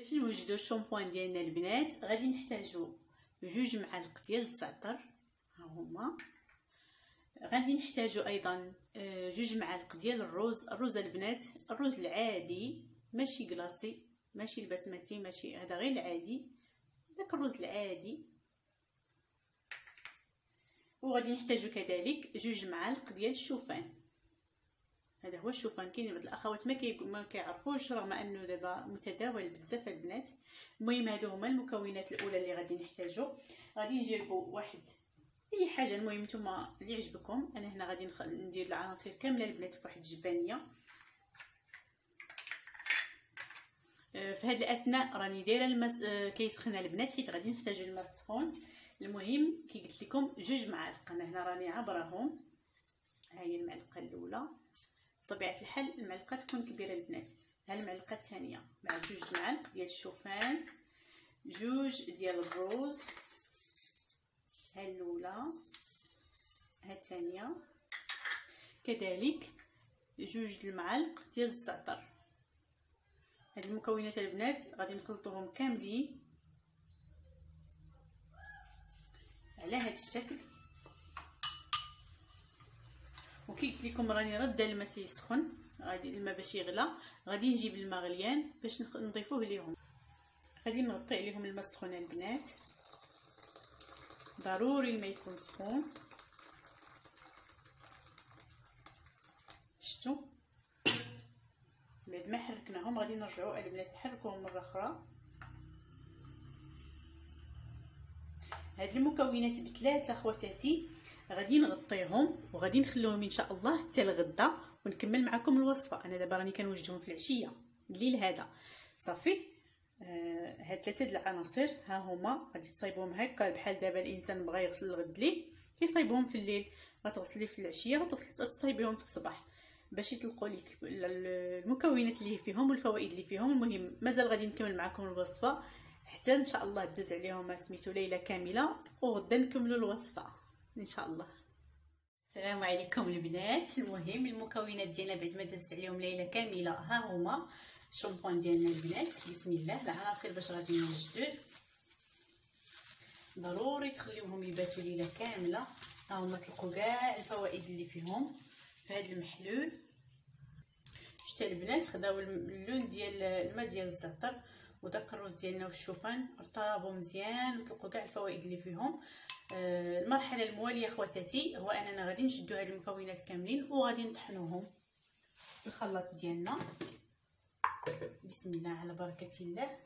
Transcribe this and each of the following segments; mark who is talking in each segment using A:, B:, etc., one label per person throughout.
A: باش نوجدو الشامبوان ديالنا البنات غادي نحتاجو 2 معالق ديال الزعتر، ها هما. غادي نحتاجو ايضا 2 معالق ديال الرز البنات، الرز العادي ماشي كلاصي، ماشي البسمتي، ماشي هذا، غير العادي، داك الرز العادي. وغادي نحتاجو كذلك 2 معالق ديال الشوفان، هذا هو الشوفان. كاين بعض الاخوات ما كيعرفوش رغم انه دابا متداول بزاف البنات. المهم هادو هما المكونات الاولى اللي غادي نحتاجو. غادي نجيبو واحد اي حاجه، المهم نتوما اللي يعجبكم. انا هنا غادي ندير العناصر كامله البنات في واحد الجبانيه. في هذه الاثناء راني دايره كيسخن البنات، حيت غادي نحتاجو الماء السخون. المهم كي قلت لكم 2 معالق، انا هنا راني عبرهم. ها هي المعلقه الاولى، بطبيعه الحال المعلقه تكون كبيره البنات. ها المعلقه الثانيه مع 2 معالق ديال الشوفان، 2 ديال الروز، ها الاولى، ها الثانيه، كذلك 2 المعالق ديال الزعتر. هاد المكونات البنات غادي نخلطوهم كاملين على هاد الشكل. وكي قلت لكم راني رده الماء تيسخن، غادي الماء باش يغلى غادي نجيب الماء غليان باش نضيفوه ليهم. غادي نغطي عليهم الماء السخون البنات، ضروري الماء يكون سخون. شفتوا بعد ما حركناهم غادي نرجعوا البنات نحركوهم مره اخرى. هاد المكونات بثلاثه خواتاتي غادي نغطيهم وغادي نخلوهم ان شاء الله حتى الغدا ونكمل معكم الوصفه. انا دابا راني كنوجدهم في العشيه الليل هذا صافي. هاد 3 د العناصر ها هما غادي تصايبوهم هكا بحال دابا الانسان بغى يغسل الغد ليه كيصايبهم في الليل، غتغسليه في العشيه غتصايبيهم في الصباح باش يطلقوا لك المكونات اللي فيهم والفوائد اللي فيهم. المهم مازال غادي نكمل معكم الوصفه حتى ان شاء الله دوز عليهم سميتو ليله كامله، وغدا نكملوا الوصفه ان شاء الله. السلام عليكم البنات. المهم المكونات ديالنا بعد ما دزت عليهم ليله كامله ها هما الشامبوان ديالنا البنات. بسم الله. العناصر باش غادي نوجدوه ضروري تخليوهم يباتوا ليله كامله. ها هما تلقوا كاع الفوائد اللي فيهم في هذا المحلول. شتا البنات خداو اللون ديال الماء ديال الزعتر وداك الروز ديالنا والشوفان ارطبوا مزيان وتلقوا كاع الفوائد اللي فيهم. المرحله المواليه خواتاتي هو اننا غادي نشدوا هاد المكونات كاملين وغادي نطحنوهم في الخلاط ديالنا. بسم الله على بركه الله.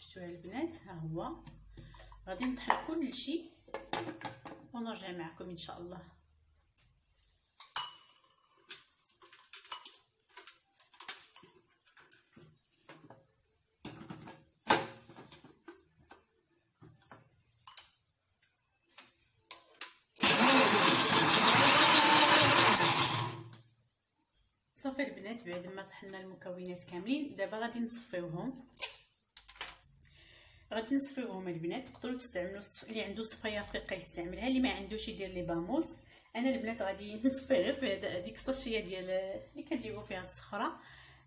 A: شفتوا البنات ها هو غادي نطحن كل شيء ونرجع معكم ان شاء الله. صافي البنات بعد ما طحنا المكونات كاملين دابا غادي نصفيوهم. البنات تقدروا تستعملوا اللي عنده صفايه رقيقه يستعملها، اللي ما عندوش يدير لي باموس. انا البنات غادي نصفي غير في هذيك الصاشيه ديال اللي كتجيبوا فيها الصخره.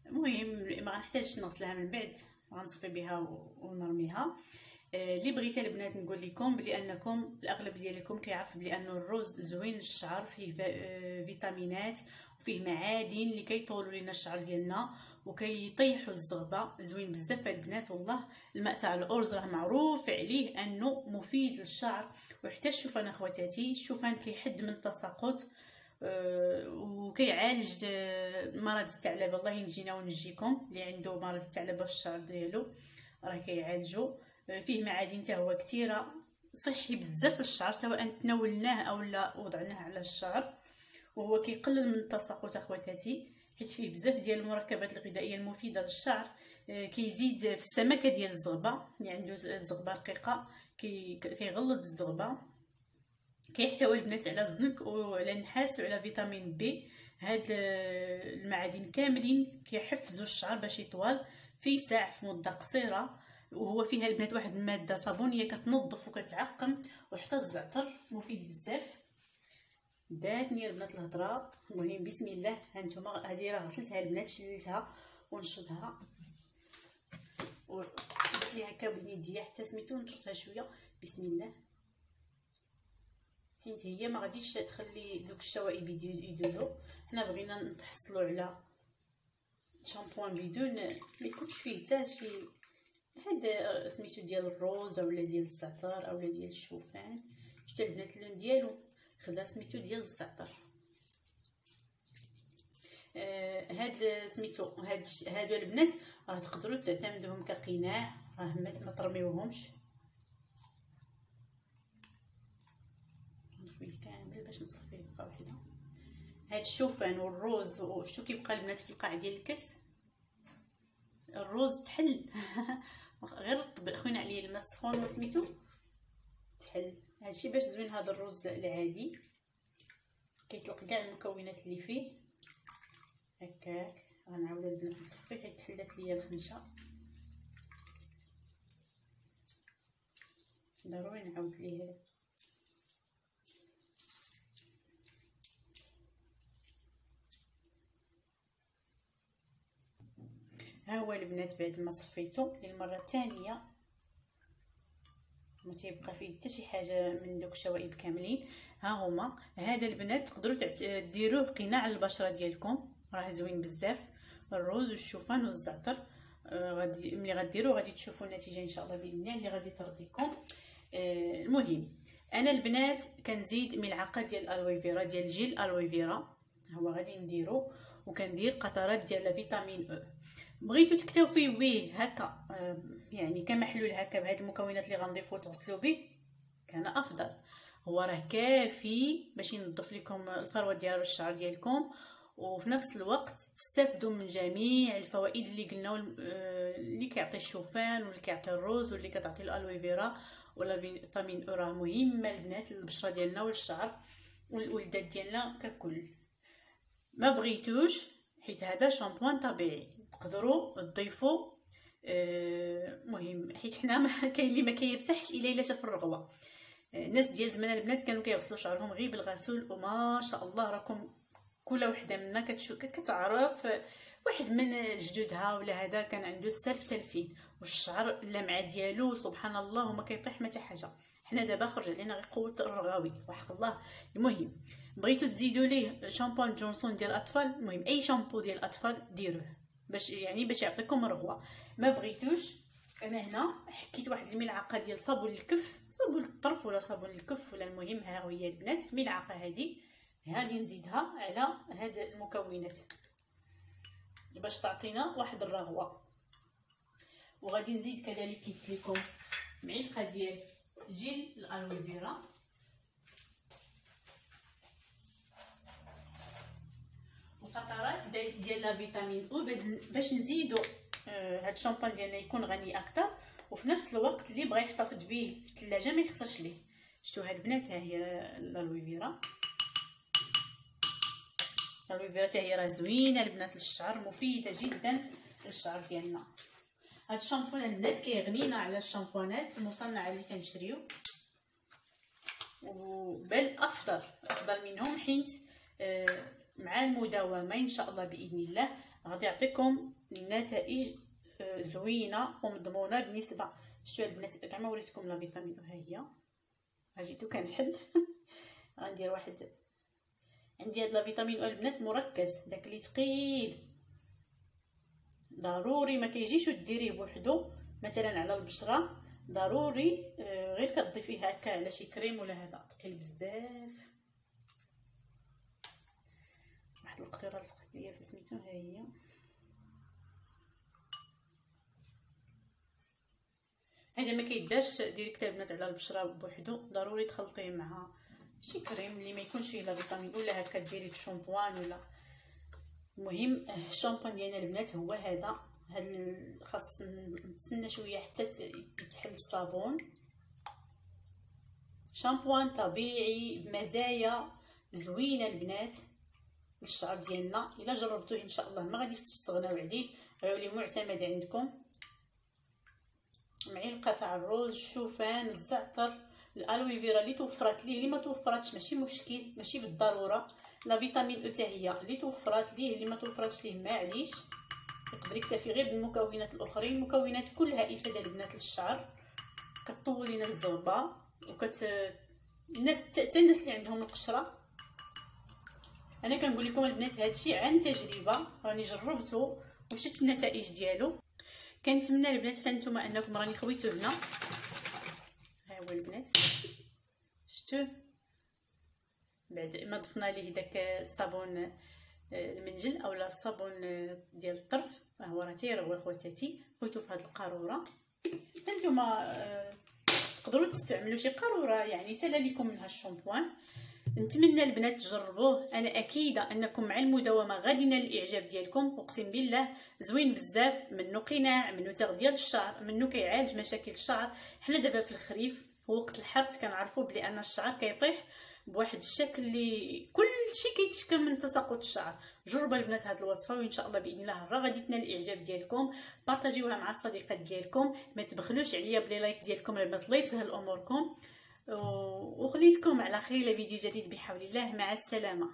A: المهم ما غنحتاجش نغسلها من بعد، غنصفي بها ونرميها. اللي بغيت البنات نقول لكم بلي انكم الاغلب ديالكم كيعرف بلي انه الرز زوين للشعر، فيه فيتامينات وفيه معادن اللي كيطولوا لنا الشعر ديالنا وكيطيحوا الزغبه. زوين بزاف البنات والله. الماء تاع الارز راه معروف عليه انه مفيد للشعر وحتى الشوفان اخواتاتي. الشوفان كيحد من التساقط وكيعالج مرض الثعلبه. الله ينجينا ونجيكم. اللي عنده مرض الثعلبه في الشعر ديالو راه كيعالجو. فيه معادن حتى هو كثيره، صحي بزاف للشعر سواء تناولناه او لا وضعناه على الشعر. وهو كيقلل من التساقط اخواتاتي حيت فيه بزاف ديال المركبات الغذائيه المفيده للشعر. كيزيد في السمكه ديال الزغبه، اللي عنده الزغبه رقيقه كيغلظ الزغبه. كيحتوي البنات على الزنك وعلى النحاس وعلى فيتامين بي. هاد المعادن كاملين كيحفزوا الشعر باش يطول في ساعه في مده قصيره. وهو فيها البنات واحد الماده صابونيه كتنظف وكتعقم، وحتى الزعتر مفيد بزاف. داتني البنات الهضره. المهم بسم الله، هانتوما هذه راه غسلتها البنات، شللتها ونشرتها ودرت ليها هكا باليديا حتى سميتو نشرتها شويه. بسم الله، حيت هي ما غاديش تخلي دوك الشوائب يدوزو. حنا بغينا نتحصلوا على شامبوان بدون ما يكونش فيه حتى شي هذا سميتو ديال الروز اولا ديال الزعتر اولا ديال الشوفان. شفت البنات اللون ديالو خدا سميتو ديال الزعتر. هاد سميتو هادو البنات راه تقدروا تعتمدوهم كقناع، راه ما ترميوهمش كامل باش نصفيه بقى وحده. هاد الشوفان والروز وشتو كيبقى البنات في القاع ديال الكاس. الروز تحل غير طبق خوينا عليه الماء السخون وسميتو تحل. هادشي باش زوين هذا الروز العادي، كيطلق كاع المكونات اللي فيه هكاك. غنعاود البنات نصفيه حيت تحلات ليا الخنشه، ضروري نعاود ليه. ها هو البنات بعد ما صفيتو للمره الثانيه ما تيبقى فيه حتى شي حاجه من دوك الشوائب كاملين. ها هما هذا البنات تقدروا ديروه قناع البشره ديالكم، راه زوين بزاف. الروز والشوفان والزعتر غادي ملي غديروه غادي تشوفوا النتيجه ان شاء الله باذن الله اللي غادي ترضيكم. المهم انا البنات كنزيد ملعقه ديال الالويفيرا ديال جيل الالويفيرا، هو غادي نديرو، وكندير قطرات ديال فيتامين او. بغيتو تكتاو فيه ويه هكا يعني كمحلول هكا بهاد المكونات اللي غنضيفو تغسلوا به كان افضل. هو راه كافي باش ينظف لكم الفروه ديال الشعر ديالكم، وفي نفس الوقت تستافدوا من جميع الفوائد اللي قلنا اللي كيعطي الشوفان واللي كيعطي الروز واللي كتعطي الالويفيرا ولا فيتامين او. راه مهمه البنات للبشره ديالنا والشعر والولدات ديالنا ككل. ما بغيتوش حيت هذا شامبوان طبيعي تقدروا تضيفوا مهم، حيت حنا كاين اللي ما كيرتاحش الا شاف الرغوه. الناس ديال زمان البنات كانوا كيغسلوا شعرهم غير بالغسول، وما شاء الله راكم كل وحده منا كتعرف واحد من جدودها ولا هذا كان عنده السلف تلفين والشعر اللمعه ديالو سبحان الله وما كيطيح حتى حاجه. حنا دابا خرج علينا غير قوه الرغاوي وحق الله. المهم بغيتو تزيدوا ليه شامبون جونسون ديال الاطفال، المهم اي شامبو ديال الاطفال ديروه باش يعطيكم رغوه. ما بغيتوش انا هنا حكيت واحد الملعقه ديال صابون الكف، صابون الطرف ولا صابون الكف ولا المهم ها هي البنات الملعقه هذه غادي نزيدها على هاد المكونات باش تعطينا واحد الرغوه. وغادي نزيد كذلك قلت لكم معلقه ديال جيل الالويفيرا وقطرات ديال فيتامين او باش نزيدو هاد الشامبان ديالنا يكون غني اكثر، وفي نفس الوقت اللي بغى يحتفظ به في الثلاجه ما يخسرش ليه. شفتوا هاد البنات ها هي الالويفيرا، الالويفيرا حتى هي راه زوينه البنات للشعر، مفيده جدا للشعر ديالنا. هاد الشامبوان البنات كيغنينا على الشامبوانات المصنعه اللي كنشريو، وبل افضل منهم حيت مع المداومه ان شاء الله باذن الله غادي يعطيكم نتائج زوينه ومضمونه بنسبه. شتو البنات كاع ما وريتكم لا فيتامين ها هي، ها جيتو كنحل غندير واحد عندي هاد لا فيتامين او البنات مركز داك اللي ثقيل، ضروري ما كيجيش وديريه بوحدو مثلا على البشره، ضروري غير كتضيفيه هكا على شي كريم ولا هذا ثقيل بزاف. واحد القطيره لصقت ليا في سميتو ها هي. هذا ما كيدارش ديريكت البنات على البشره بوحدو، ضروري تخلطيه مع شي كريم اللي ما يكونش فيه لا فيتامين ولا هكا ديري في شامبوان ولا. المهم الشامبوان ديالنا البنات هو هذا خاص نتسنى شويه حتى يتحل الصابون. شامبوان طبيعي بمزايا زوينه البنات للشعر ديالنا. الا جربتوه ان شاء الله ما غاديش تستغناو عليه، غيولي معتمد عندكم. معلقه تاع الروز، الشوفان، الزعتر الالوي فيرا اللي توفرات ليه، اللي ما توفراتش ماشي مشكل، ماشي بالضروره. لا فيتامين او حتى هي اللي توفرات ليه، اللي ما توفراتش ليه معليش، يقدر يكتفي غير بالمكونات الاخرين. المكونات كلها افاده البنات للشعر، كطول لينا الزربه الناس حتى الناس اللي عندهم القشره. انا كنقول لكم البنات هادشي عن تجربه، راني جربته وشفت النتائج ديالو. كنتمنى البنات حتى نتوما انكم راني خويتو هنا. ها هو البنات شفتوه بعد ما ضفنا ليه داك الصابون المنجل اولا الصابون ديال الطرف. ها هو راه تيروي خواتاتي، خويتو في هاد القاروره. نتوما تقدروا تستعملوا شي قاروره يعني سالا لكم منها الشامبوان. نتمنى البنات تجربوه، انا اكيده انكم مع المداومه غادي ينال الاعجاب ديالكم. اقسم بالله زوين بزاف، منه قناع، منه تغذيه للشعر، منه كيعالج مشاكل الشعر. حنا دابا في الخريف وقت الحرث كنعرفوا بلي ان الشعر كيطيح بواحد الشكل اللي كلشي كيتشكل من تساقط الشعر. جربوا البنات هاد الوصفه وان شاء الله باذن الله راه غادي تنال الاعجاب ديالكم. بارطاجيوها مع الصديقات ديالكم، ما تبخلوش عليا بلي لايك ديالكم البنات الله يسهل اموركم. وخليتكم على خير لفيديو جديد بحول الله. مع السلامه.